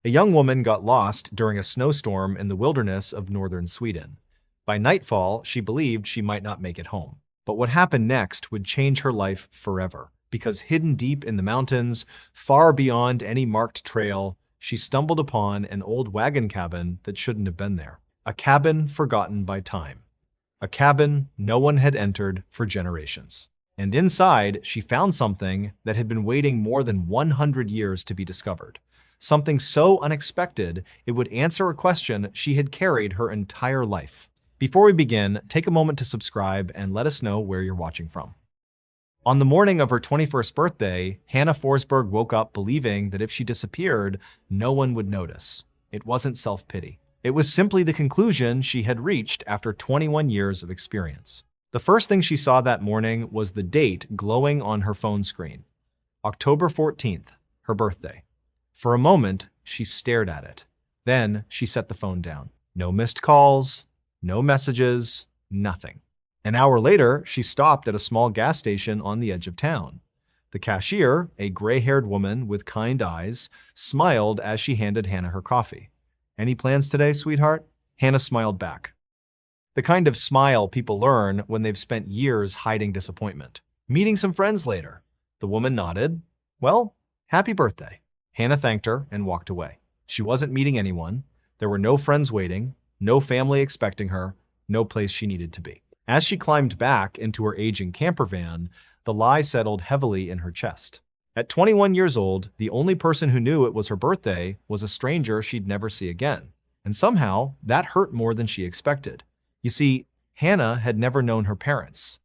A young woman got lost during a snowstorm in the wilderness of northern Sweden. By nightfall, she believed she might not make it home. But what happened next would change her life forever, because hidden deep in the mountains, far beyond any marked trail, she stumbled upon an old wagon cabin that shouldn't have been there. A cabin forgotten by time. A cabin no one had entered for generations. And inside, she found something that had been waiting more than 100 years to be discovered. Something so unexpected, it would answer a question she had carried her entire life. Before we begin, take a moment to subscribe and let us know where you're watching from. On the morning of her 21st birthday, Hannah Forsberg woke up believing that if she disappeared, no one would notice. It wasn't self-pity. It was simply the conclusion she had reached after 21 years of experience. The first thing she saw that morning was the date glowing on her phone screen. October 14th, her birthday. For a moment, she stared at it. Then she set the phone down. No missed calls, no messages, nothing. An hour later, she stopped at a small gas station on the edge of town. The cashier, a gray-haired woman with kind eyes, smiled as she handed Hannah her coffee. "Any plans today, sweetheart?" Hannah smiled back. The kind of smile people learn when they've spent years hiding disappointment. "Meeting some friends later." The woman nodded. "Well, happy birthday." Hannah thanked her and walked away. She wasn't meeting anyone. There were no friends waiting, no family expecting her, no place she needed to be. As she climbed back into her aging camper van, the lie settled heavily in her chest. At 21 years old, the only person who knew it was her birthday was a stranger she'd never see again. And somehow, that hurt more than she expected. You see, Hannah had never known her parents.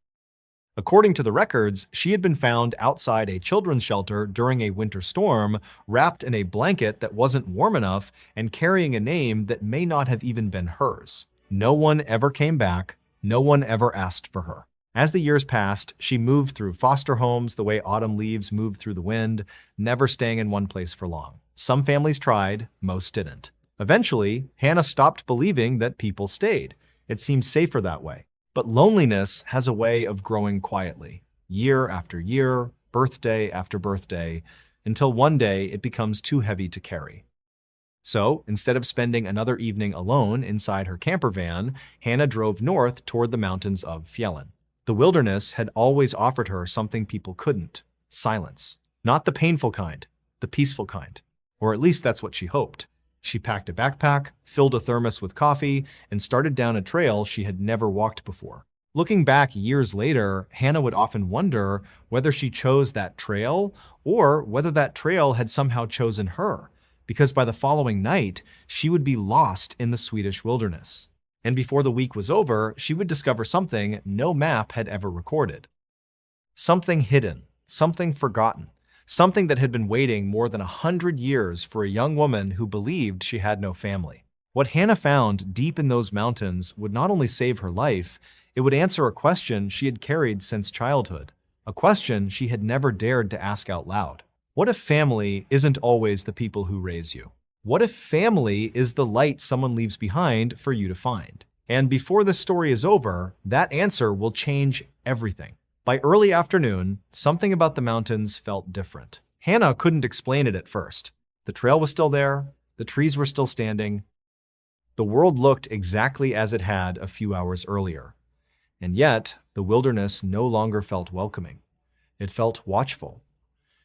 According to the records, she had been found outside a children's shelter during a winter storm, wrapped in a blanket that wasn't warm enough and carrying a name that may not have even been hers. No one ever came back. No one ever asked for her. As the years passed, she moved through foster homes the way autumn leaves move through the wind, never staying in one place for long. Some families tried, most didn't. Eventually, Hannah stopped believing that people stayed. It seemed safer that way. But loneliness has a way of growing quietly, year after year, birthday after birthday, until one day it becomes too heavy to carry. So, instead of spending another evening alone inside her camper van, Hannah drove north toward the mountains of Fjällen. The wilderness had always offered her something people couldn't: silence. Not the painful kind, the peaceful kind. Or at least that's what she hoped. She packed a backpack, filled a thermos with coffee, and started down a trail she had never walked before. Looking back years later, Hannah would often wonder whether she chose that trail or whether that trail had somehow chosen her, because by the following night, she would be lost in the Swedish wilderness. And before the week was over, she would discover something no map had ever recorded. Something hidden, something forgotten. Something that had been waiting more than 100 years for a young woman who believed she had no family. What Hannah found deep in those mountains would not only save her life, it would answer a question she had carried since childhood, a question she had never dared to ask out loud. What if family isn't always the people who raise you? What if family is the light someone leaves behind for you to find? And before the story is over, that answer will change everything. By early afternoon, something about the mountains felt different. Hannah couldn't explain it at first. The trail was still there, the trees were still standing. The world looked exactly as it had a few hours earlier. And yet, the wilderness no longer felt welcoming. It felt watchful.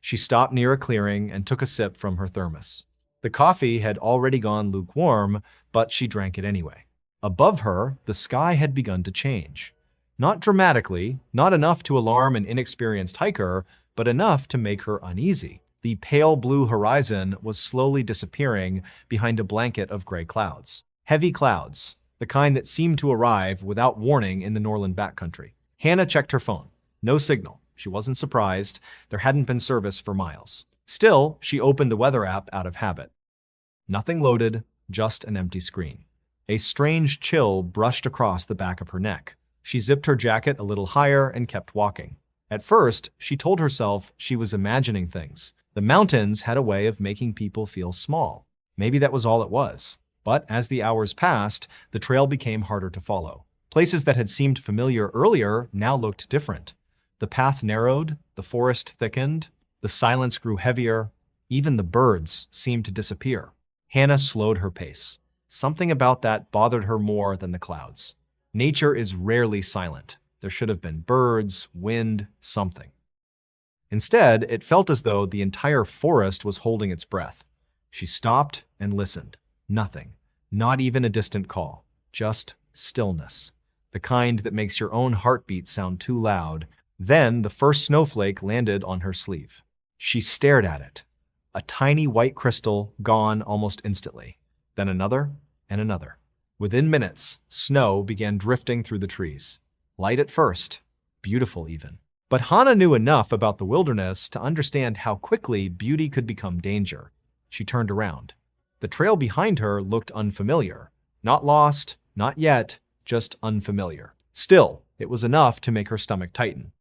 She stopped near a clearing and took a sip from her thermos. The coffee had already gone lukewarm, but she drank it anyway. Above her, the sky had begun to change. Not dramatically, not enough to alarm an inexperienced hiker, but enough to make her uneasy. The pale blue horizon was slowly disappearing behind a blanket of gray clouds. Heavy clouds, the kind that seemed to arrive without warning in the Norland backcountry. Hannah checked her phone. No signal. She wasn't surprised. There hadn't been service for miles. Still, she opened the weather app out of habit. Nothing loaded, just an empty screen. A strange chill brushed across the back of her neck. She zipped her jacket a little higher and kept walking. At first, she told herself she was imagining things. The mountains had a way of making people feel small. Maybe that was all it was. But as the hours passed, the trail became harder to follow. Places that had seemed familiar earlier now looked different. The path narrowed, the forest thickened, the silence grew heavier, even the birds seemed to disappear. Hannah slowed her pace. Something about that bothered her more than the clouds. Nature is rarely silent. There should have been birds, wind, something. Instead, it felt as though the entire forest was holding its breath. She stopped and listened. Nothing. Not even a distant call. Just stillness. The kind that makes your own heartbeat sound too loud. Then the first snowflake landed on her sleeve. She stared at it. A tiny white crystal, gone almost instantly. Then another and another. Within minutes, snow began drifting through the trees. Light at first, beautiful even. But Hannah knew enough about the wilderness to understand how quickly beauty could become danger. She turned around. The trail behind her looked unfamiliar. Not lost, not yet, just unfamiliar. Still, it was enough to make her stomach tighten.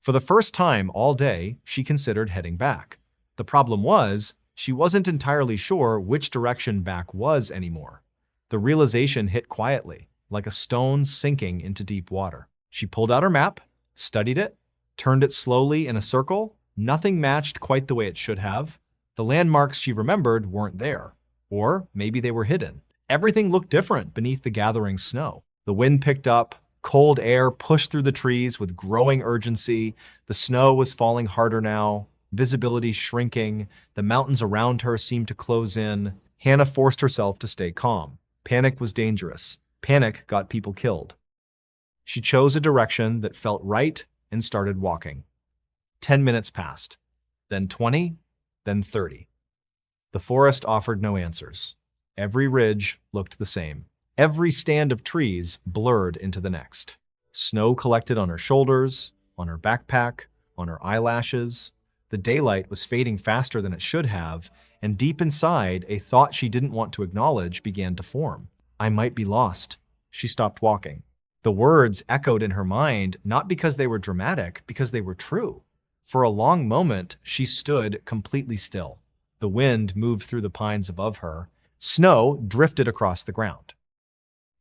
For the first time all day, she considered heading back. The problem was, she wasn't entirely sure which direction back was anymore. The realization hit quietly, like a stone sinking into deep water. She pulled out her map, studied it, turned it slowly in a circle. Nothing matched quite the way it should have. The landmarks she remembered weren't there. Or maybe they were hidden. Everything looked different beneath the gathering snow. The wind picked up, cold air pushed through the trees with growing urgency. The snow was falling harder now, visibility shrinking. The mountains around her seemed to close in. Hannah forced herself to stay calm. Panic was dangerous. Panic got people killed. She chose a direction that felt right and started walking. 10 minutes passed, then 20, then 30. The forest offered no answers. Every ridge looked the same. Every stand of trees blurred into the next. Snow collected on her shoulders, on her backpack, on her eyelashes. The daylight was fading faster than it should have, and deep inside, a thought she didn't want to acknowledge began to form. I might be lost. She stopped walking. The words echoed in her mind, not because they were dramatic, because they were true. For a long moment, she stood completely still. The wind moved through the pines above her. Snow drifted across the ground.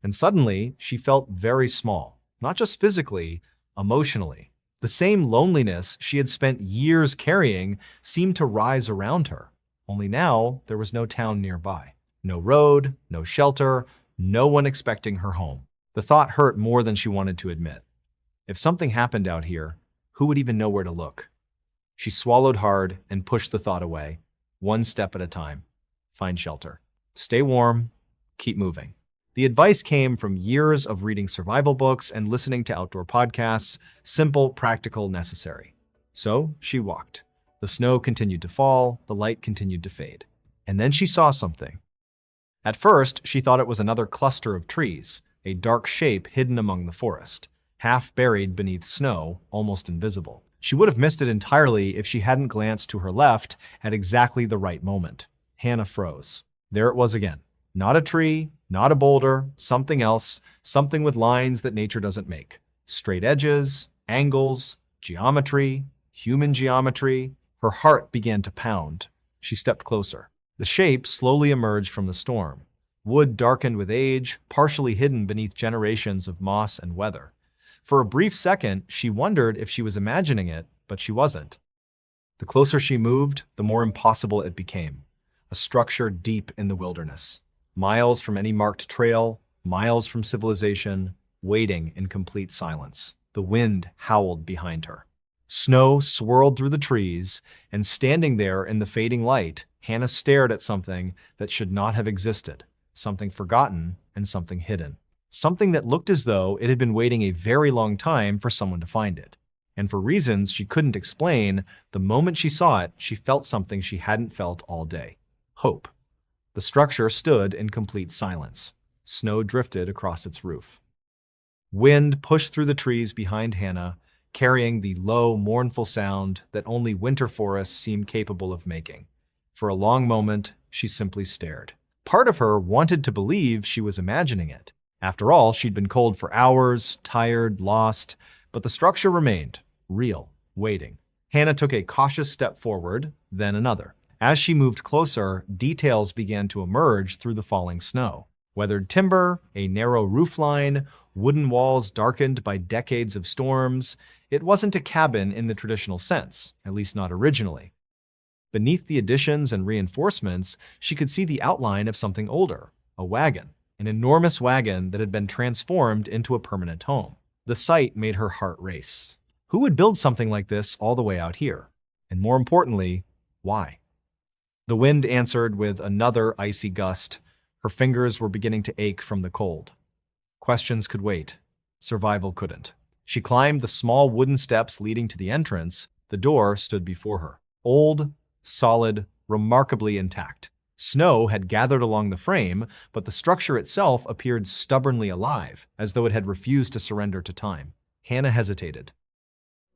And suddenly, she felt very small, not just physically, emotionally. The same loneliness she had spent years carrying seemed to rise around her. Only now, there was no town nearby. No road, no shelter, no one expecting her home. The thought hurt more than she wanted to admit. If something happened out here, who would even know where to look? She swallowed hard and pushed the thought away, one step at a time. Find shelter. Stay warm. Keep moving. The advice came from years of reading survival books and listening to outdoor podcasts, simple, practical, necessary. So she walked. The snow continued to fall, the light continued to fade. And then she saw something. At first, she thought it was another cluster of trees, a dark shape hidden among the forest, half buried beneath snow, almost invisible. She would have missed it entirely if she hadn't glanced to her left at exactly the right moment. Hannah froze. There it was again. Not a tree, not a boulder, something else, something with lines that nature doesn't make. Straight edges, angles, geometry, human geometry. Her heart began to pound. She stepped closer. The shape slowly emerged from the storm. Wood darkened with age, partially hidden beneath generations of moss and weather. For a brief second, she wondered if she was imagining it, but she wasn't. The closer she moved, the more impossible it became. A structure deep in the wilderness. Miles from any marked trail, miles from civilization, waiting in complete silence. The wind howled behind her. Snow swirled through the trees, and standing there in the fading light, Hannah stared at something that should not have existed, something forgotten and something hidden. Something that looked as though it had been waiting a very long time for someone to find it. And for reasons she couldn't explain, the moment she saw it, she felt something she hadn't felt all day. Hope. The structure stood in complete silence. Snow drifted across its roof. Wind pushed through the trees behind Hannah, carrying the low, mournful sound that only winter forests seem capable of making. For a long moment, she simply stared. Part of her wanted to believe she was imagining it. After all, she'd been cold for hours, tired, lost, but the structure remained, real, waiting. Hannah took a cautious step forward, then another. As she moved closer, details began to emerge through the falling snow. Weathered timber, a narrow roofline, wooden walls darkened by decades of storms. It wasn't a cabin in the traditional sense, at least not originally. Beneath the additions and reinforcements, she could see the outline of something older, a wagon, an enormous wagon that had been transformed into a permanent home. The sight made her heart race. Who would build something like this all the way out here? And more importantly, why? The wind answered with another icy gust. Her fingers were beginning to ache from the cold. Questions could wait. Survival couldn't. She climbed the small wooden steps leading to the entrance. The door stood before her. Old, solid, remarkably intact. Snow had gathered along the frame, but the structure itself appeared stubbornly alive, as though it had refused to surrender to time. Hannah hesitated.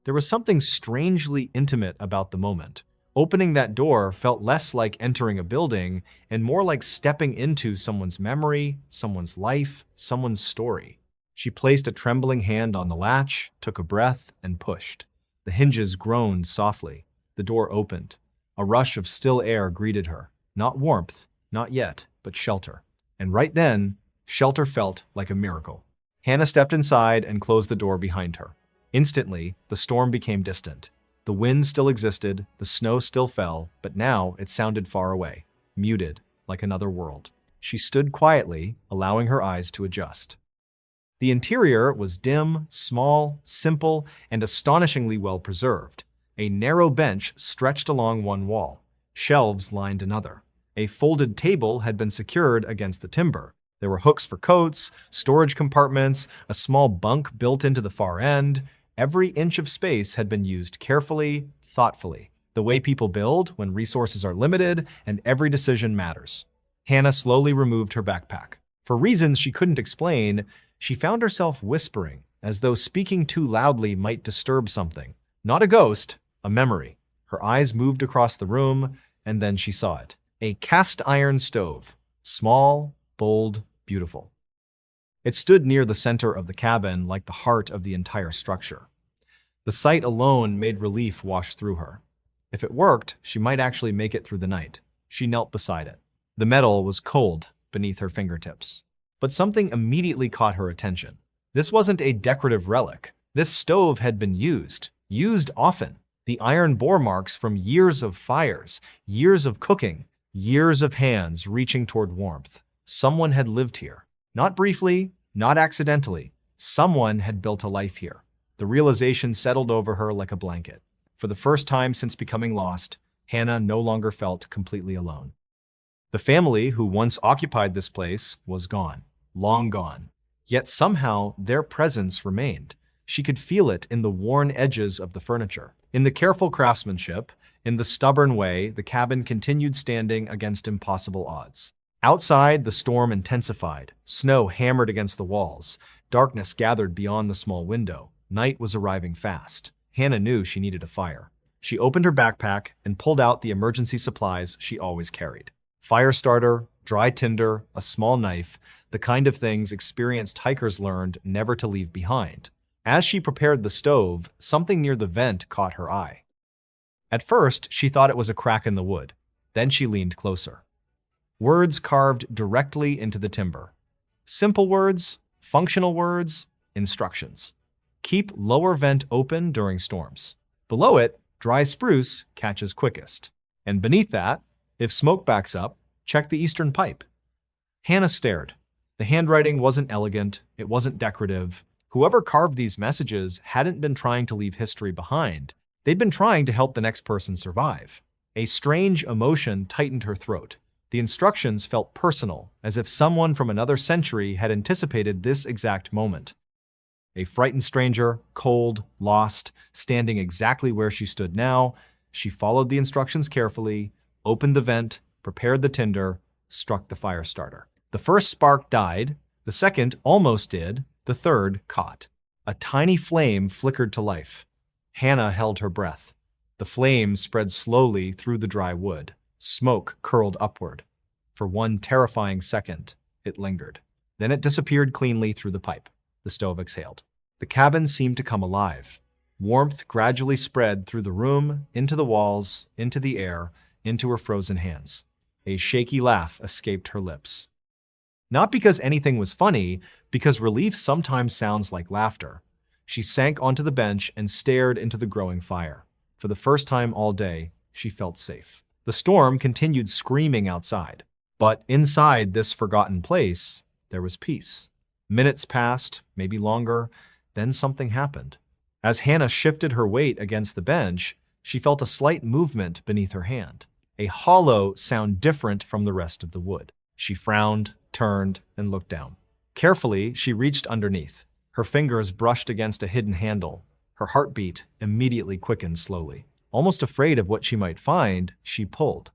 There was something strangely intimate about the moment. Opening that door felt less like entering a building and more like stepping into someone's memory, someone's life, someone's story. She placed a trembling hand on the latch, took a breath, and pushed. The hinges groaned softly. The door opened. A rush of still air greeted her. Not warmth, not yet, but shelter. And right then, shelter felt like a miracle. Hannah stepped inside and closed the door behind her. Instantly, the storm became distant. The wind still existed, the snow still fell, but now it sounded far away, muted, like another world. She stood quietly, allowing her eyes to adjust. The interior was dim, small, simple, and astonishingly well preserved. A narrow bench stretched along one wall. Shelves lined another. A folded table had been secured against the timber. There were hooks for coats, storage compartments, a small bunk built into the far end. Every inch of space had been used carefully, thoughtfully, the way people build when resources are limited and every decision matters. Hannah slowly removed her backpack. For reasons she couldn't explain, she found herself whispering, as though speaking too loudly might disturb something. Not a ghost, a memory. Her eyes moved across the room, and then she saw it. A cast iron stove. Small, bold, beautiful. It stood near the center of the cabin like the heart of the entire structure. The sight alone made relief wash through her. If it worked, she might actually make it through the night. She knelt beside it. The metal was cold beneath her fingertips. But something immediately caught her attention. This wasn't a decorative relic. This stove had been used often. The iron bore marks from years of fires, years of cooking, years of hands reaching toward warmth. Someone had lived here. Not briefly, not accidentally. Someone had built a life here. The realization settled over her like a blanket. For the first time since becoming lost, Hannah no longer felt completely alone. The family who once occupied this place was gone, long gone. Yet somehow their presence remained. She could feel it in the worn edges of the furniture, in the careful craftsmanship, in the stubborn way the cabin continued standing against impossible odds. Outside, the storm intensified. Snow hammered against the walls. Darkness gathered beyond the small window. Night was arriving fast. Hannah knew she needed a fire. She opened her backpack and pulled out the emergency supplies she always carried. Fire starter, dry tinder, a small knife, the kind of things experienced hikers learned never to leave behind. As she prepared the stove, something near the vent caught her eye. At first, she thought it was a crack in the wood. Then she leaned closer. Words carved directly into the timber. Simple words, functional words, instructions. Keep lower vent open during storms. Below it, dry spruce catches quickest. And beneath that, if smoke backs up, check the eastern pipe. Hannah stared. The handwriting wasn't elegant, it wasn't decorative. Whoever carved these messages hadn't been trying to leave history behind. They'd been trying to help the next person survive. A strange emotion tightened her throat. The instructions felt personal, as if someone from another century had anticipated this exact moment. A frightened stranger, cold, lost, standing exactly where she stood now, she followed the instructions carefully, opened the vent, prepared the tinder, struck the fire starter. The first spark died, the second almost did, the third caught. A tiny flame flickered to life. Hannah held her breath. The flame spread slowly through the dry wood. Smoke curled upward. For one terrifying second, it lingered. Then it disappeared cleanly through the pipe. The stove exhaled. The cabin seemed to come alive. Warmth gradually spread through the room, into the walls, into the air, into her frozen hands. A shaky laugh escaped her lips. Not because anything was funny, because relief sometimes sounds like laughter. She sank onto the bench and stared into the growing fire. For the first time all day, she felt safe. The storm continued screaming outside. But inside this forgotten place, there was peace. Minutes passed, maybe longer, then something happened. As Hannah shifted her weight against the bench, she felt a slight movement beneath her hand, a hollow sound different from the rest of the wood. She frowned, turned, and looked down. Carefully, she reached underneath. Her fingers brushed against a hidden handle. Her heartbeat immediately quickened slowly. Almost afraid of what she might find, she pulled.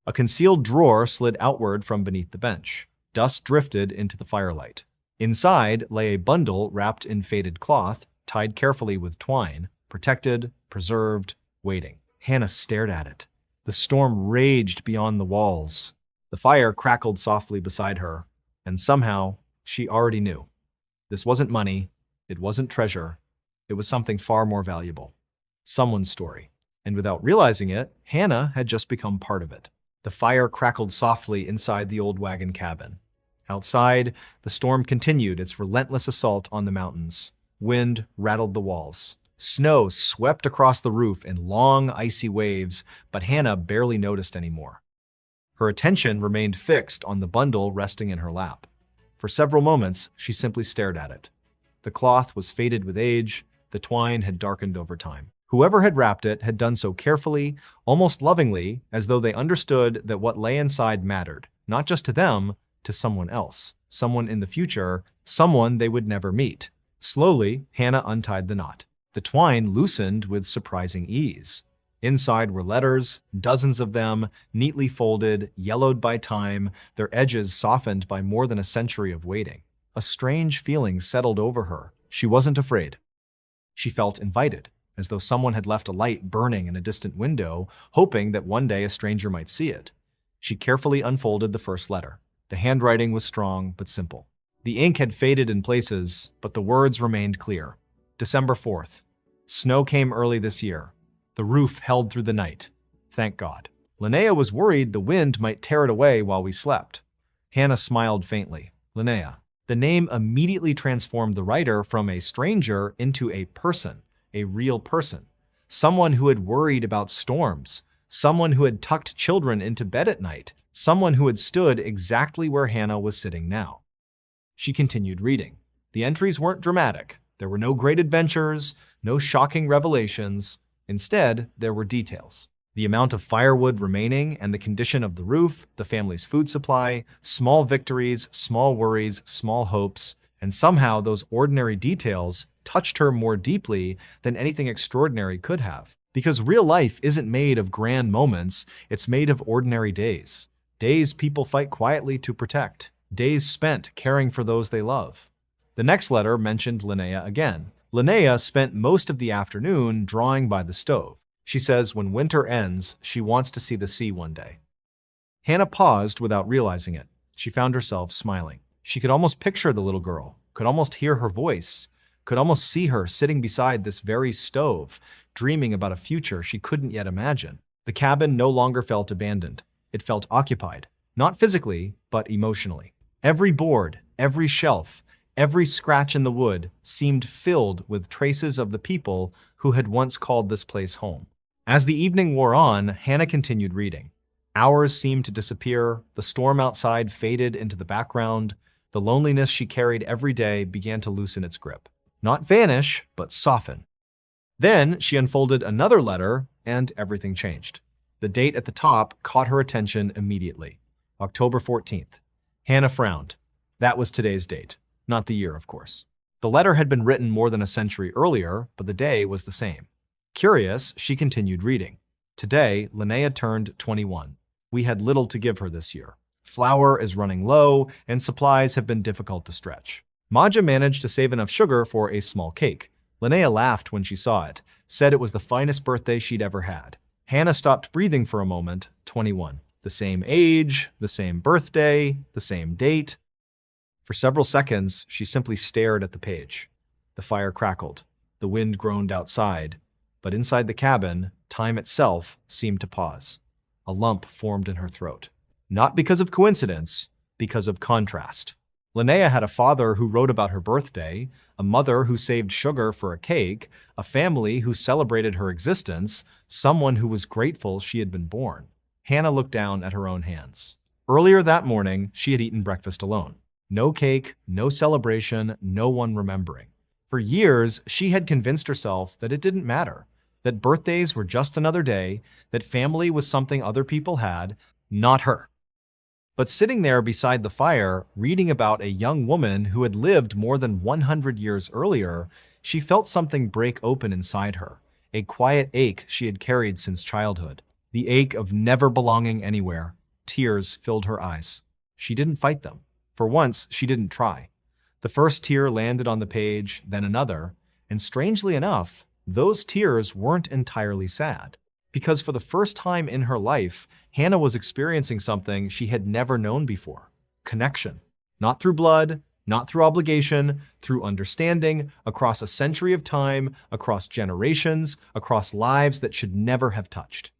A concealed drawer slid outward from beneath the bench. Dust drifted into the firelight. Inside lay a bundle wrapped in faded cloth, tied carefully with twine, protected, preserved, waiting. Hannah stared at it. The storm raged beyond the walls. The fire crackled softly beside her, and somehow she already knew. This wasn't money, it wasn't treasure, it was something far more valuable. Someone's story. And without realizing it, Hannah had just become part of it. The fire crackled softly inside the old wagon cabin. Outside, the storm continued its relentless assault on the mountains. Wind rattled the walls. Snow swept across the roof in long, icy waves, but Hannah barely noticed anymore. Her attention remained fixed on the bundle resting in her lap. For several moments, she simply stared at it. The cloth was faded with age, the twine had darkened over time. Whoever had wrapped it had done so carefully, almost lovingly, as though they understood that what lay inside mattered, not just to them, to someone else, someone in the future, someone they would never meet. Slowly, Hannah untied the knot. The twine loosened with surprising ease. Inside were letters, dozens of them, neatly folded, yellowed by time, their edges softened by more than a century of waiting. A strange feeling settled over her. She wasn't afraid. She felt invited, as though someone had left a light burning in a distant window, hoping that one day a stranger might see it. She carefully unfolded the first letter. The handwriting was strong but simple. The ink had faded in places, but the words remained clear. December 4th. Snow came early this year. The roof held through the night. Thank God. Linnea was worried the wind might tear it away while we slept. Hannah smiled faintly. Linnea. The name immediately transformed the writer from a stranger into a person, a real person. Someone who had worried about storms. Someone who had tucked children into bed at night. Someone who had stood exactly where Hannah was sitting now. She continued reading. The entries weren't dramatic. There were no great adventures, no shocking revelations. Instead, there were details. The amount of firewood remaining and the condition of the roof, the family's food supply, small victories, small worries, small hopes, and somehow those ordinary details touched her more deeply than anything extraordinary could have. Because real life isn't made of grand moments, it's made of ordinary days. Days people fight quietly to protect. Days spent caring for those they love. The next letter mentioned Linnea again. Linnea spent most of the afternoon drawing by the stove. She says when winter ends, she wants to see the sea one day. Hannah paused without realizing it. She found herself smiling. She could almost picture the little girl, could almost hear her voice, could almost see her sitting beside this very stove, dreaming about a future she couldn't yet imagine. The cabin no longer felt abandoned. It felt occupied, not physically, but emotionally. Every board, every shelf, every scratch in the wood seemed filled with traces of the people who had once called this place home. As the evening wore on, Hannah continued reading. Hours seemed to disappear, the storm outside faded into the background, the loneliness she carried every day began to loosen its grip. Not vanish, but soften. Then she unfolded another letter, and everything changed. The date at the top caught her attention immediately. October 14th. Hannah frowned. That was today's date. Not the year, of course. The letter had been written more than a century earlier, but the day was the same. Curious, she continued reading. Today, Linnea turned 21. We had little to give her this year. Flour is running low, and supplies have been difficult to stretch. Maja managed to save enough sugar for a small cake. Linnea laughed when she saw it, said it was the finest birthday she'd ever had. Hannah stopped breathing for a moment. 21. The same age, the same birthday, the same date. For several seconds, she simply stared at the page. The fire crackled. The wind groaned outside. But inside the cabin, time itself seemed to pause. A lump formed in her throat. Not because of coincidence, because of contrast. Linnea had a father who wrote about her birthday, a mother who saved sugar for a cake, a family who celebrated her existence, someone who was grateful she had been born. Hannah looked down at her own hands. Earlier that morning, she had eaten breakfast alone. No cake, no celebration, no one remembering. For years, she had convinced herself that it didn't matter, that birthdays were just another day, that family was something other people had, not her. But sitting there beside the fire, reading about a young woman who had lived more than 100 years earlier, she felt something break open inside her, a quiet ache she had carried since childhood, the ache of never belonging anywhere. Tears filled her eyes. She didn't fight them. For once, she didn't try. The first tear landed on the page, then another, and strangely enough, those tears weren't entirely sad. Because for the first time in her life, Hannah was experiencing something she had never known before. Connection. Not through blood, not through obligation, through understanding, across a century of time, across generations, across lives that should never have touched.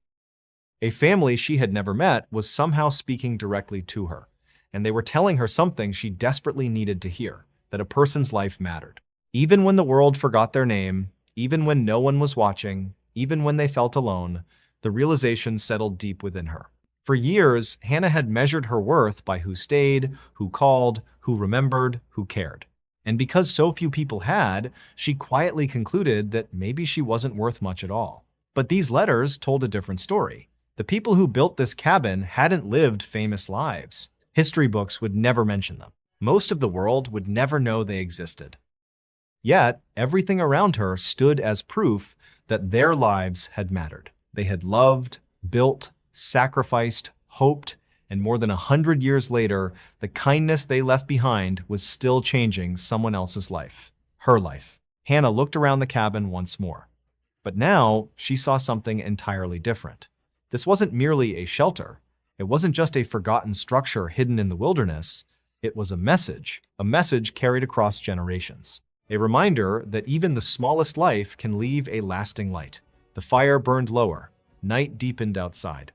A family she had never met was somehow speaking directly to her, and they were telling her something she desperately needed to hear, that a person's life mattered. Even when the world forgot their name, even when no one was watching, even when they felt alone, the realization settled deep within her. For years, Hannah had measured her worth by who stayed, who called, who remembered, who cared. And because so few people had, she quietly concluded that maybe she wasn't worth much at all. But these letters told a different story. The people who built this cabin hadn't lived famous lives. History books would never mention them. Most of the world would never know they existed. Yet, everything around her stood as proof that their lives had mattered. They had loved, built, sacrificed, hoped, and more than 100 years later, the kindness they left behind was still changing someone else's life. Her life. Hannah looked around the cabin once more. But now, she saw something entirely different. This wasn't merely a shelter. It wasn't just a forgotten structure hidden in the wilderness. It was a message carried across generations. A reminder that even the smallest life can leave a lasting light. The fire burned lower. Night deepened outside.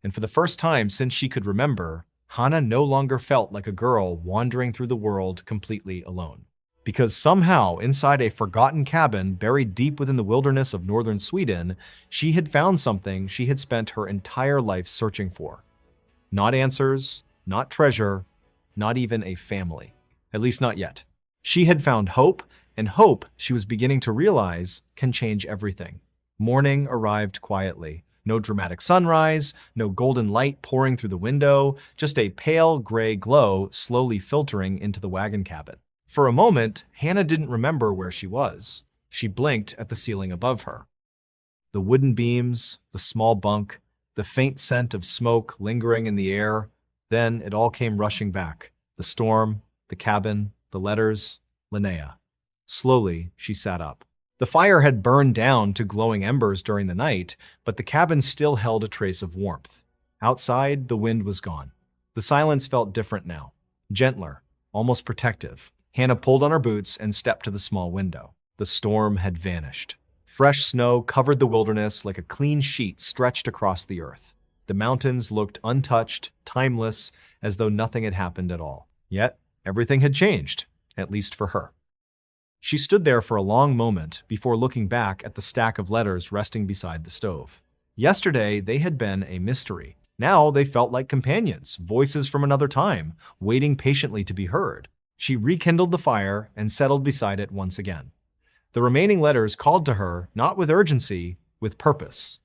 And for the first time since she could remember, Hannah no longer felt like a girl wandering through the world completely alone. Because somehow, inside a forgotten cabin buried deep within the wilderness of northern Sweden, she had found something she had spent her entire life searching for. Not answers, not treasure, not even a family. At least not yet. She had found hope, and hope, she was beginning to realize, can change everything. Morning arrived quietly. No dramatic sunrise, no golden light pouring through the window, just a pale gray glow slowly filtering into the wagon cabin. For a moment, Hannah didn't remember where she was. She blinked at the ceiling above her. The wooden beams, the small bunk, the faint scent of smoke lingering in the air. Then it all came rushing back. The storm, the cabin, the letters, Linnea. Slowly, she sat up. The fire had burned down to glowing embers during the night, but the cabin still held a trace of warmth. Outside, the wind was gone. The silence felt different now. Gentler, almost protective. Hannah pulled on her boots and stepped to the small window. The storm had vanished. Fresh snow covered the wilderness like a clean sheet stretched across the earth. The mountains looked untouched, timeless, as though nothing had happened at all. Yet, everything had changed, at least for her. She stood there for a long moment before looking back at the stack of letters resting beside the stove. Yesterday, they had been a mystery. Now they felt like companions, voices from another time, waiting patiently to be heard. She rekindled the fire and settled beside it once again. The remaining letters called to her, not with urgency, with purpose.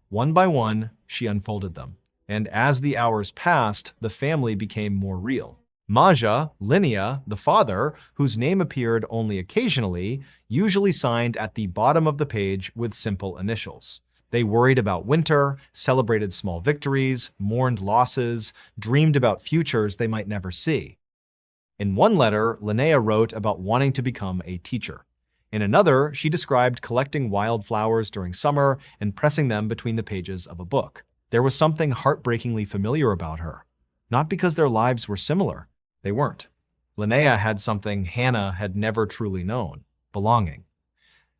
One by one, she unfolded them. And as the hours passed, the family became more real. Maja, Linnea, the father, whose name appeared only occasionally, usually signed at the bottom of the page with simple initials. They worried about winter, celebrated small victories, mourned losses, dreamed about futures they might never see. In one letter, Linnea wrote about wanting to become a teacher. In another, she described collecting wildflowers during summer and pressing them between the pages of a book. There was something heartbreakingly familiar about her. Not because their lives were similar. They weren't. Linnea had something Hannah had never truly known, belonging.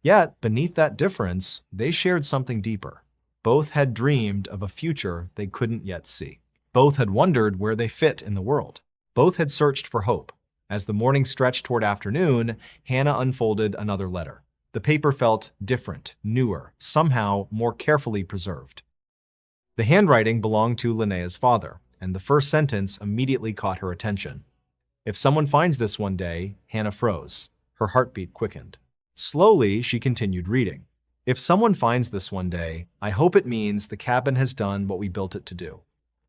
Yet, beneath that difference, they shared something deeper. Both had dreamed of a future they couldn't yet see. Both had wondered where they fit in the world. Both had searched for hope. As the morning stretched toward afternoon, Hannah unfolded another letter. The paper felt different, newer, somehow more carefully preserved. The handwriting belonged to Linnea's father, and the first sentence immediately caught her attention. If someone finds this one day, Hannah froze. Her heartbeat quickened. Slowly, she continued reading. If someone finds this one day, I hope it means the cabin has done what we built it to do.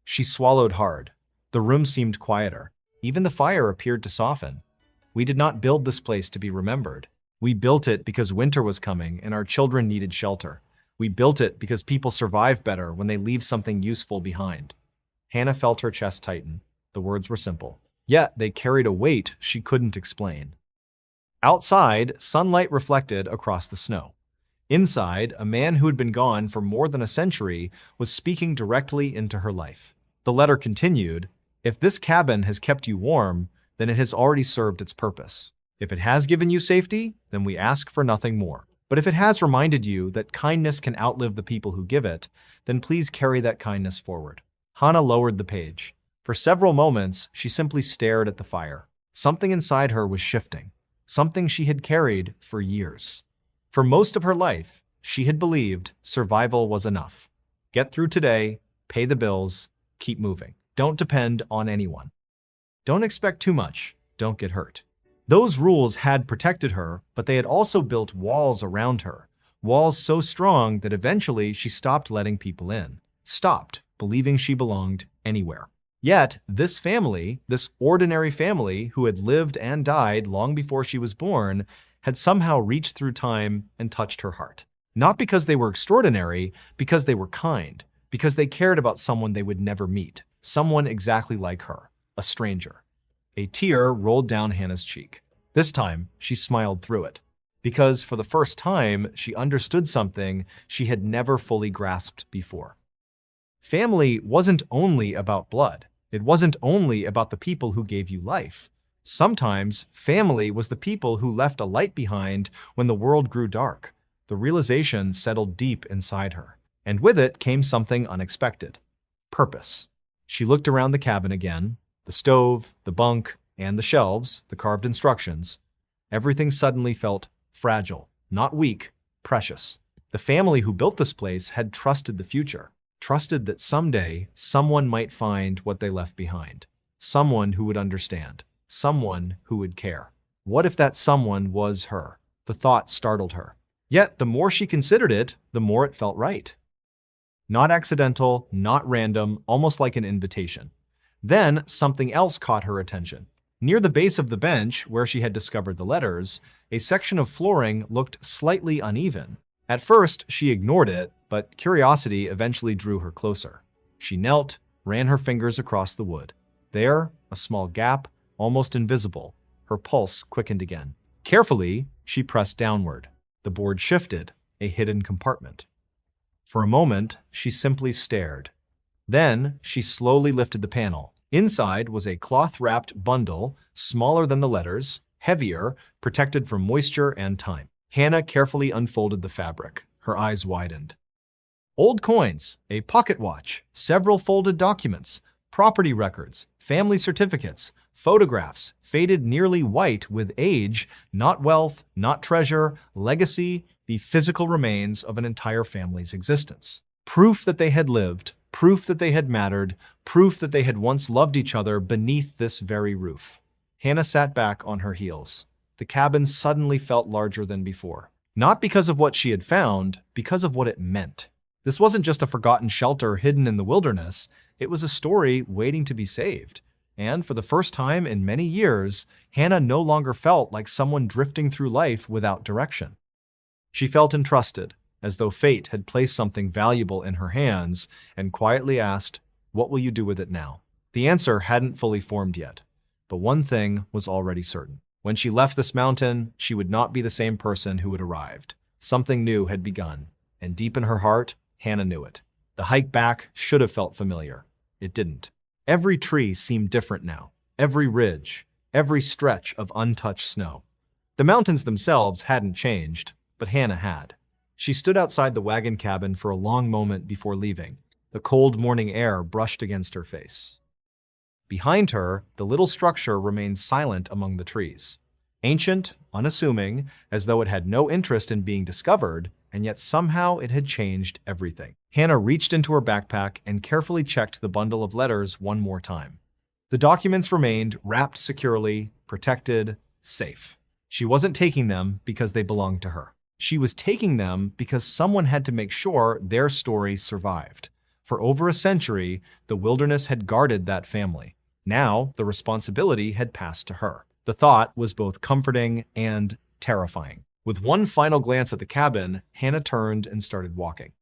She swallowed hard. The room seemed quieter. Even the fire appeared to soften. We did not build this place to be remembered. We built it because winter was coming and our children needed shelter. We built it because people survive better when they leave something useful behind. Hannah felt her chest tighten. The words were simple. Yet they carried a weight she couldn't explain. Outside, sunlight reflected across the snow. Inside, a man who had been gone for more than a century was speaking directly into her life. The letter continued, "If this cabin has kept you warm, then it has already served its purpose. If it has given you safety, then we ask for nothing more. But if it has reminded you that kindness can outlive the people who give it, then please carry that kindness forward." Hannah lowered the page. For several moments, she simply stared at the fire. Something inside her was shifting. Something she had carried for years. For most of her life, she had believed survival was enough. Get through today, pay the bills, keep moving. Don't depend on anyone. Don't expect too much, don't get hurt. Those rules had protected her, but they had also built walls around her. Walls so strong that eventually she stopped letting people in. Stopped believing she belonged anywhere. Yet, this family, this ordinary family who had lived and died long before she was born, had somehow reached through time and touched her heart. Not because they were extraordinary, because they were kind, because they cared about someone they would never meet, someone exactly like her, a stranger. A tear rolled down Hannah's cheek. This time, she smiled through it, because for the first time, she understood something she had never fully grasped before. Family wasn't only about blood. It wasn't only about the people who gave you life. Sometimes, family was the people who left a light behind when the world grew dark. The realization settled deep inside her, and with it came something unexpected. Purpose. She looked around the cabin again, the stove, the bunk, and the shelves, the carved instructions. Everything suddenly felt fragile, not weak, precious. The family who built this place had trusted the future. Trusted that someday someone might find what they left behind. Someone who would understand. Someone who would care. What if that someone was her? The thought startled her. Yet the more she considered it, the more it felt right. Not accidental, not random, almost like an invitation. Then something else caught her attention. Near the base of the bench, where she had discovered the letters, a section of flooring looked slightly uneven. At first, she ignored it, but curiosity eventually drew her closer. She knelt, ran her fingers across the wood. There, a small gap, almost invisible. Her pulse quickened again. Carefully, she pressed downward. The board shifted, a hidden compartment. For a moment, she simply stared. Then, she slowly lifted the panel. Inside was a cloth-wrapped bundle, smaller than the letters, heavier, protected from moisture and time. Hannah carefully unfolded the fabric. Her eyes widened. Old coins, a pocket watch, several folded documents, property records, family certificates, photographs, faded nearly white with age, not wealth, not treasure, legacy, the physical remains of an entire family's existence. Proof that they had lived, proof that they had mattered, proof that they had once loved each other beneath this very roof. Hannah sat back on her heels. The cabin suddenly felt larger than before. Not because of what she had found, because of what it meant. This wasn't just a forgotten shelter hidden in the wilderness. It was a story waiting to be saved. And for the first time in many years, Hannah no longer felt like someone drifting through life without direction. She felt entrusted, as though fate had placed something valuable in her hands, and quietly asked, "What will you do with it now?" The answer hadn't fully formed yet, but one thing was already certain. When she left this mountain, she would not be the same person who had arrived. Something new had begun, and deep in her heart, Hannah knew it. The hike back should have felt familiar. It didn't. Every tree seemed different now. Every ridge, every stretch of untouched snow. The mountains themselves hadn't changed, but Hannah had. She stood outside the wagon cabin for a long moment before leaving. The cold morning air brushed against her face. Behind her, the little structure remained silent among the trees. Ancient, unassuming, as though it had no interest in being discovered, and yet somehow it had changed everything. Hannah reached into her backpack and carefully checked the bundle of letters one more time. The documents remained wrapped securely, protected, safe. She wasn't taking them because they belonged to her. She was taking them because someone had to make sure their story survived. For over a century, the wilderness had guarded that family. Now, the responsibility had passed to her. The thought was both comforting and terrifying. With one final glance at the cabin, Hannah turned and started walking.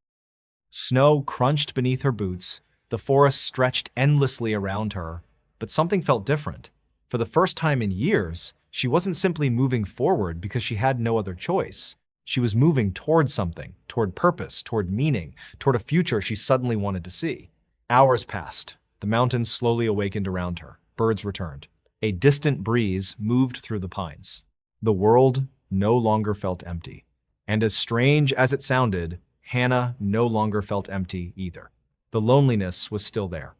Snow crunched beneath her boots, the forest stretched endlessly around her, but something felt different. For the first time in years, she wasn't simply moving forward because she had no other choice. She was moving toward something, toward purpose, toward meaning, toward a future she suddenly wanted to see. Hours passed. The mountains slowly awakened around her. Birds returned. A distant breeze moved through the pines. The world no longer felt empty. And as strange as it sounded, Hannah no longer felt empty either. The loneliness was still there.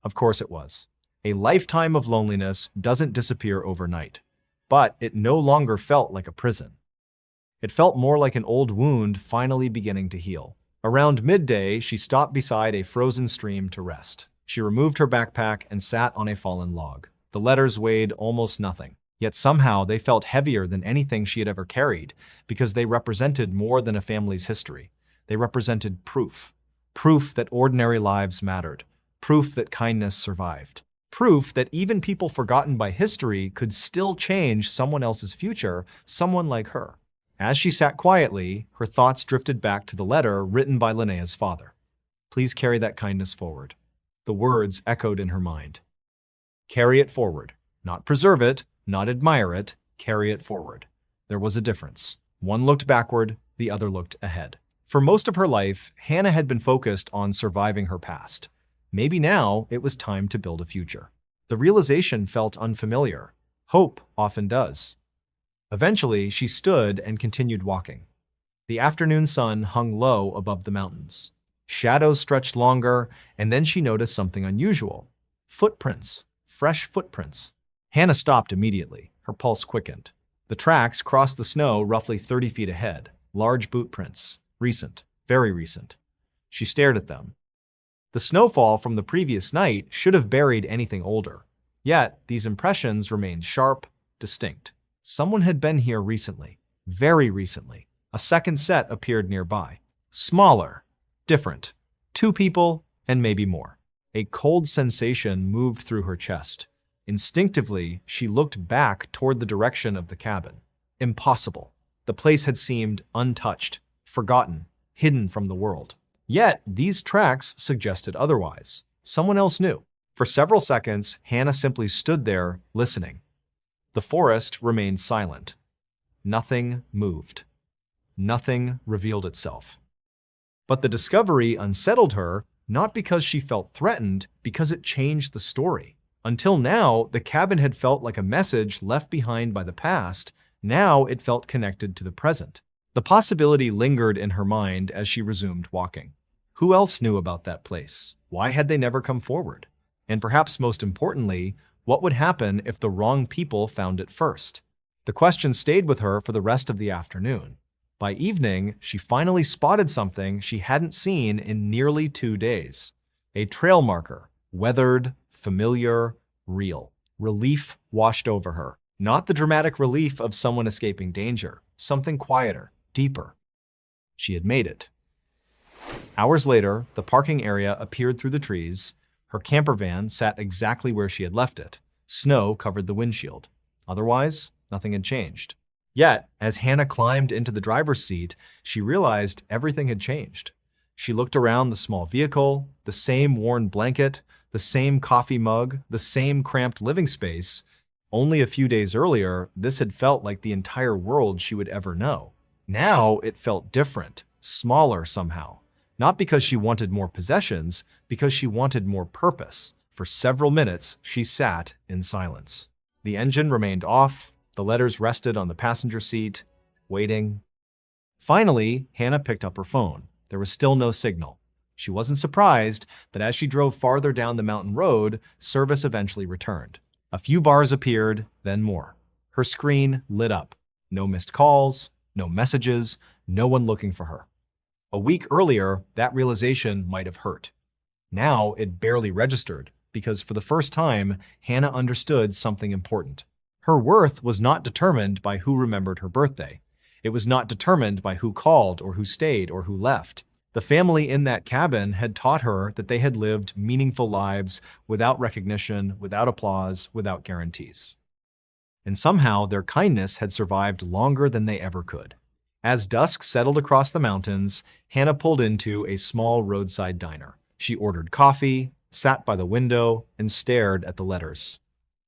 Of course it was. A lifetime of loneliness doesn't disappear overnight. But it no longer felt like a prison. It felt more like an old wound finally beginning to heal. Around midday, she stopped beside a frozen stream to rest. She removed her backpack and sat on a fallen log. The letters weighed almost nothing, yet somehow they felt heavier than anything she had ever carried because they represented more than a family's history. They represented proof. Proof that ordinary lives mattered. Proof that kindness survived. Proof that even people forgotten by history could still change someone else's future, someone like her. As she sat quietly, her thoughts drifted back to the letter written by Linnea's father. Please carry that kindness forward. The words echoed in her mind. Carry it forward. Not preserve it, not admire it, carry it forward. There was a difference. One looked backward, the other looked ahead. For most of her life, Hannah had been focused on surviving her past. Maybe now it was time to build a future. The realization felt unfamiliar. Hope often does. Eventually, she stood and continued walking. The afternoon sun hung low above the mountains. Shadows stretched longer, and then she noticed something unusual. Footprints. Fresh footprints. Hannah stopped immediately. Her pulse quickened. The tracks crossed the snow roughly 30 feet ahead. Large boot prints. Recent. Very recent. She stared at them. The snowfall from the previous night should have buried anything older. Yet, these impressions remained sharp, distinct. Someone had been here recently. Very recently. A second set appeared nearby. Smaller. Different. 2 people, and maybe more. A cold sensation moved through her chest. Instinctively, she looked back toward the direction of the cabin. Impossible. The place had seemed untouched, forgotten, hidden from the world. Yet, these tracks suggested otherwise. Someone else knew. For several seconds, Hannah simply stood there, listening. The forest remained silent. Nothing moved. Nothing revealed itself. But the discovery unsettled her, not because she felt threatened, because it changed the story. Until now, the cabin had felt like a message left behind by the past. Now it felt connected to the present. The possibility lingered in her mind as she resumed walking. Who else knew about that place? Why had they never come forward? And perhaps most importantly, what would happen if the wrong people found it first? The question stayed with her for the rest of the afternoon. By evening, she finally spotted something she hadn't seen in nearly 2 days. A trail marker, weathered, familiar, real. Relief washed over her. Not the dramatic relief of someone escaping danger. Something quieter, deeper. She had made it. Hours later, the parking area appeared through the trees. Her camper van sat exactly where she had left it. Snow covered the windshield. Otherwise, nothing had changed. Yet, as Hannah climbed into the driver's seat, she realized everything had changed. She looked around the small vehicle, the same worn blanket, the same coffee mug, the same cramped living space. Only a few days earlier, this had felt like the entire world she would ever know. Now it felt different, smaller somehow. Not because she wanted more possessions, because she wanted more purpose. For several minutes, she sat in silence. The engine remained off. The letters rested on the passenger seat, waiting. Finally, Hannah picked up her phone. There was still no signal. She wasn't surprised, but as she drove farther down the mountain road, service eventually returned. A few bars appeared, then more. Her screen lit up. No missed calls, no messages, no one looking for her. A week earlier, that realization might have hurt. Now it barely registered, because for the first time, Hannah understood something important. Her worth was not determined by who remembered her birthday. It was not determined by who called or who stayed or who left. The family in that cabin had taught her that they had lived meaningful lives without recognition, without applause, without guarantees. And somehow their kindness had survived longer than they ever could. As dusk settled across the mountains, Hannah pulled into a small roadside diner. She ordered coffee, sat by the window, and stared at the letters.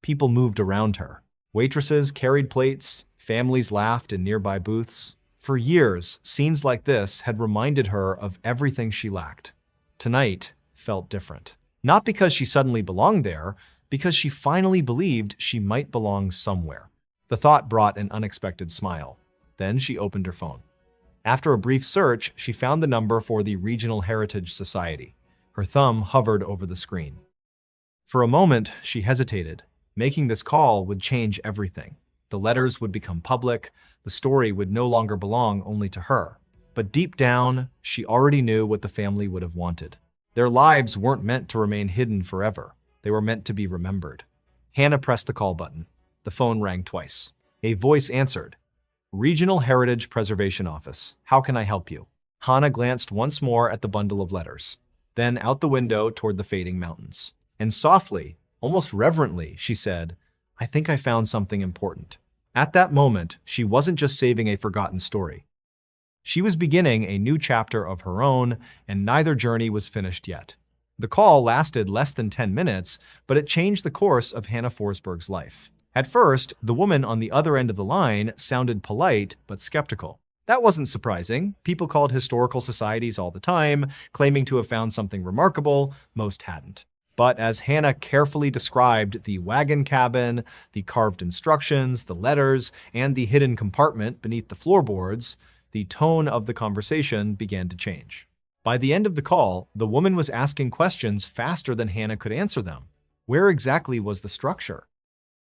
People moved around her. Waitresses carried plates, families laughed in nearby booths. For years, scenes like this had reminded her of everything she lacked. Tonight felt different. Not because she suddenly belonged there, because she finally believed she might belong somewhere. The thought brought an unexpected smile. Then she opened her phone. After a brief search, she found the number for the Regional Heritage Society. Her thumb hovered over the screen. For a moment, she hesitated. Making this call would change everything. The letters would become public. The story would no longer belong only to her. But deep down, she already knew what the family would have wanted. Their lives weren't meant to remain hidden forever. They were meant to be remembered. Hannah pressed the call button. The phone rang twice. A voice answered. Regional Heritage Preservation Office. How can I help you? Hannah glanced once more at the bundle of letters, then out the window toward the fading mountains. And softly, almost reverently, she said, I think I found something important. At that moment, she wasn't just saving a forgotten story. She was beginning a new chapter of her own, and neither journey was finished yet. The call lasted less than 10 minutes, but it changed the course of Hannah Forsberg's life. At first, the woman on the other end of the line sounded polite but skeptical. That wasn't surprising. People called historical societies all the time, claiming to have found something remarkable. Most hadn't. But as Hannah carefully described the wagon cabin, the carved instructions, the letters, and the hidden compartment beneath the floorboards, the tone of the conversation began to change. By the end of the call, the woman was asking questions faster than Hannah could answer them. Where exactly was the structure?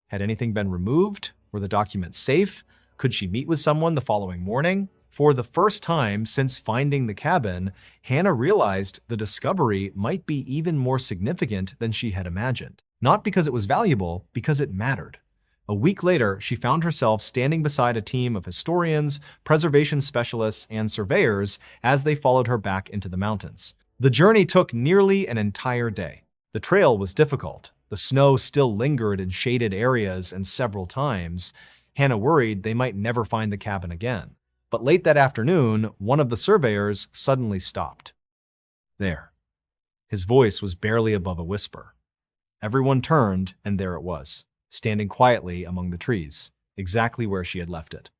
Had anything been removed? Were the documents safe? Could she meet with someone the following morning? For the first time since finding the cabin, Hannah realized the discovery might be even more significant than she had imagined. Not because it was valuable, because it mattered. A week later, she found herself standing beside a team of historians, preservation specialists, and surveyors as they followed her back into the mountains. The journey took nearly an entire day. The trail was difficult. The snow still lingered in shaded areas, and several times, Hannah worried they might never find the cabin again. But late that afternoon, one of the surveyors suddenly stopped. There. His voice was barely above a whisper. Everyone turned, and there it was, standing quietly among the trees, exactly where she had left it.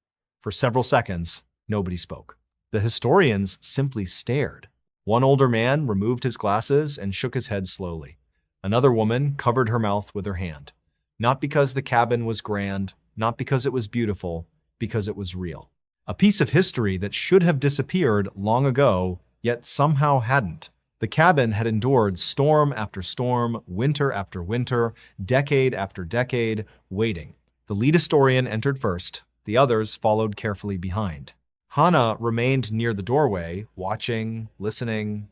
For several seconds, nobody spoke. The historians simply stared. One older man removed his glasses and shook his head slowly. Another woman covered her mouth with her hand. Not because the cabin was grand, not because it was beautiful, because it was real. A piece of history that should have disappeared long ago, yet somehow hadn't. The cabin had endured storm after storm, winter after winter, decade after decade, waiting. The lead historian entered first. The others followed carefully behind. Hannah remained near the doorway, watching, listening.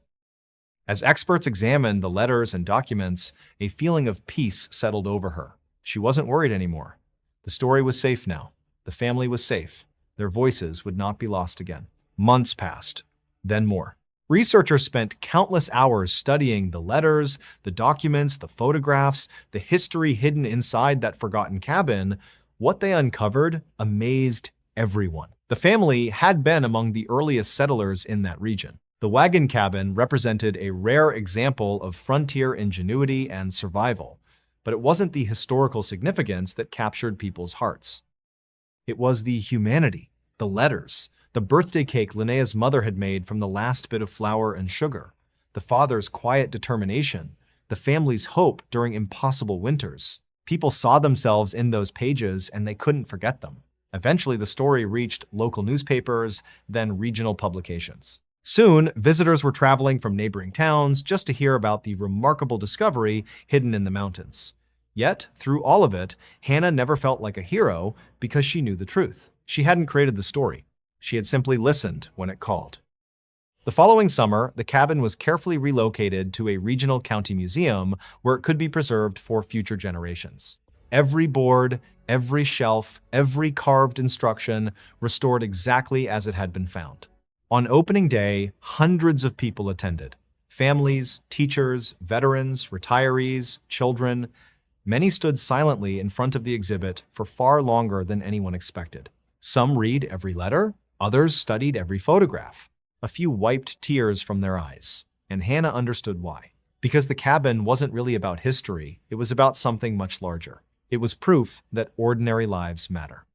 As experts examined the letters and documents, a feeling of peace settled over her. She wasn't worried anymore. The story was safe now. The family was safe. Their voices would not be lost again. Months passed, then more. Researchers spent countless hours studying the letters, the documents, the photographs, the history hidden inside that forgotten cabin. What they uncovered amazed everyone. The family had been among the earliest settlers in that region. The wagon cabin represented a rare example of frontier ingenuity and survival, but it wasn't the historical significance that captured people's hearts. It was the humanity, the letters, the birthday cake Linnea's mother had made from the last bit of flour and sugar, the father's quiet determination, the family's hope during impossible winters. People saw themselves in those pages and they couldn't forget them. Eventually, the story reached local newspapers, then regional publications. Soon, visitors were traveling from neighboring towns just to hear about the remarkable discovery hidden in the mountains. Yet, through all of it, Hannah never felt like a hero because she knew the truth. She hadn't created the story. She had simply listened when it called. The following summer, the cabin was carefully relocated to a regional county museum where it could be preserved for future generations. Every board, every shelf, every carved instruction restored exactly as it had been found. On opening day, hundreds of people attended. Families, teachers, veterans, retirees, children. Many stood silently in front of the exhibit for far longer than anyone expected. Some read every letter, others studied every photograph. A few wiped tears from their eyes, and Hannah understood why. Because the cabin wasn't really about history, it was about something much larger. It was proof that ordinary lives matter.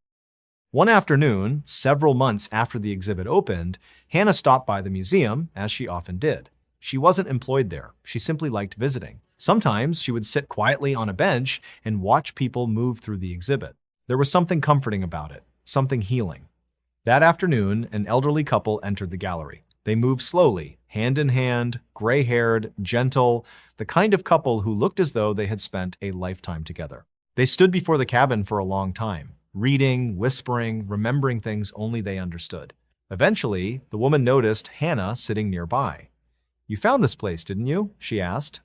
One afternoon, several months after the exhibit opened, Hannah stopped by the museum, as she often did. She wasn't employed there. She simply liked visiting. Sometimes she would sit quietly on a bench and watch people move through the exhibit. There was something comforting about it, something healing. That afternoon, an elderly couple entered the gallery. They moved slowly, hand in hand, gray-haired, gentle, the kind of couple who looked as though they had spent a lifetime together. They stood before the cabin for a long time, reading, whispering, remembering things only they understood. Eventually, the woman noticed Hannah sitting nearby. "You found this place, didn't you?" she asked.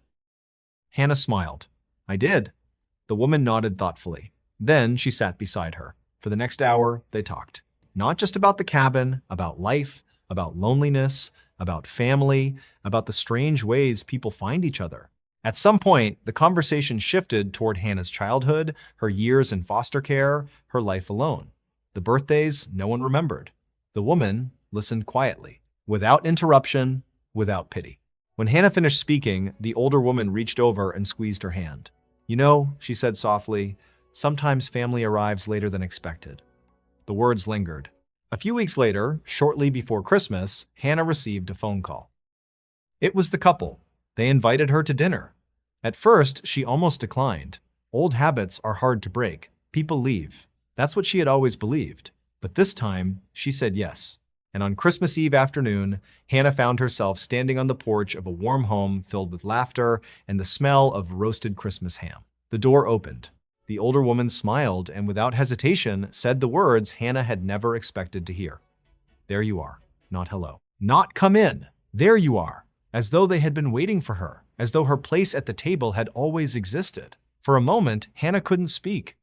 Hannah smiled. "I did." The woman nodded thoughtfully. Then she sat beside her. For the next hour, they talked. Not just about the cabin, about life, about loneliness, about family, about the strange ways people find each other. At some point, the conversation shifted toward Hannah's childhood, her years in foster care, her life alone. The birthdays no one remembered. The woman listened quietly, without interruption, without pity. When Hannah finished speaking, the older woman reached over and squeezed her hand. "You know," she said softly, "sometimes family arrives later than expected." The words lingered. A few weeks later, shortly before Christmas, Hannah received a phone call. It was the couple. They invited her to dinner. At first, she almost declined. Old habits are hard to break. People leave. That's what she had always believed. But this time, she said yes. And on Christmas Eve afternoon, Hannah found herself standing on the porch of a warm home filled with laughter and the smell of roasted Christmas ham. The door opened. The older woman smiled and without hesitation said the words Hannah had never expected to hear. "There you are," not hello. Not "come in." There you are. As though they had been waiting for her, as though her place at the table had always existed. For a moment, Hannah couldn't speak.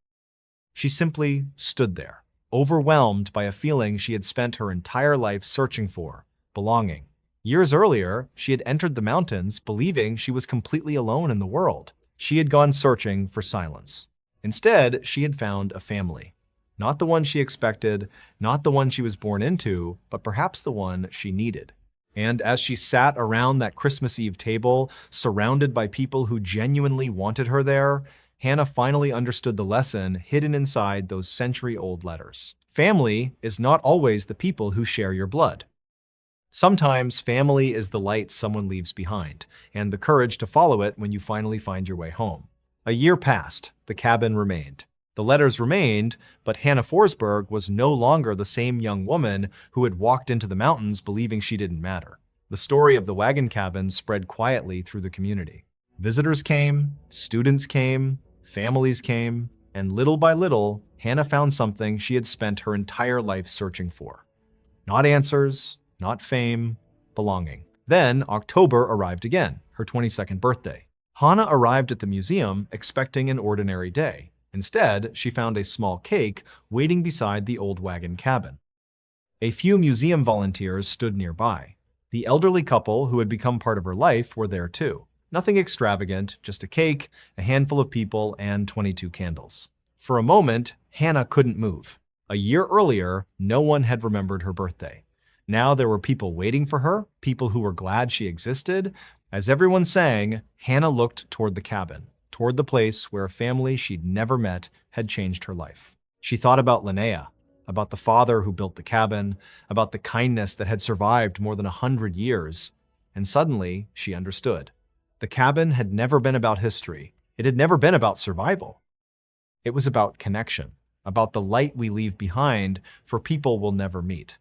She simply stood there, overwhelmed by a feeling she had spent her entire life searching for, belonging. Years earlier, she had entered the mountains believing she was completely alone in the world. She had gone searching for silence. Instead, she had found a family. Not the one she expected, not the one she was born into, but perhaps the one she needed. And as she sat around that Christmas Eve table, surrounded by people who genuinely wanted her there, Hannah finally understood the lesson hidden inside those century-old letters. Family is not always the people who share your blood. Sometimes family is the light someone leaves behind, and the courage to follow it when you finally find your way home. A year passed. The cabin remained. The letters remained, but Hannah Forsberg was no longer the same young woman who had walked into the mountains believing she didn't matter. The story of the wagon cabin spread quietly through the community. Visitors came, students came, families came, and little by little, Hannah found something she had spent her entire life searching for. Not answers, not fame, belonging. Then October arrived again, her 22nd birthday. Hannah arrived at the museum expecting an ordinary day. Instead, she found a small cake waiting beside the old wagon cabin. A few museum volunteers stood nearby. The elderly couple who had become part of her life were there too. Nothing extravagant, just a cake, a handful of people, and 22 candles. For a moment, Hannah couldn't move. A year earlier, no one had remembered her birthday. Now there were people waiting for her, people who were glad she existed. As everyone sang, Hannah looked toward the cabin, toward the place where a family she'd never met had changed her life. She thought about Linnea, about the father who built the cabin, about the kindness that had survived more than 100 years, and suddenly she understood. The cabin had never been about history. It had never been about survival. It was about connection, about the light we leave behind for people we'll never meet.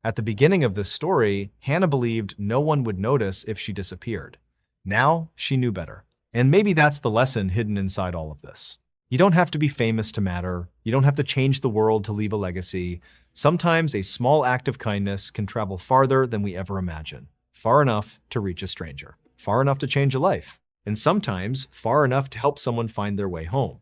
At the beginning of this story, Hannah believed no one would notice if she disappeared. Now, she knew better. And maybe that's the lesson hidden inside all of this. You don't have to be famous to matter. You don't have to change the world to leave a legacy. Sometimes a small act of kindness can travel farther than we ever imagine. Far enough to reach a stranger. Far enough to change a life. And sometimes far enough to help someone find their way home.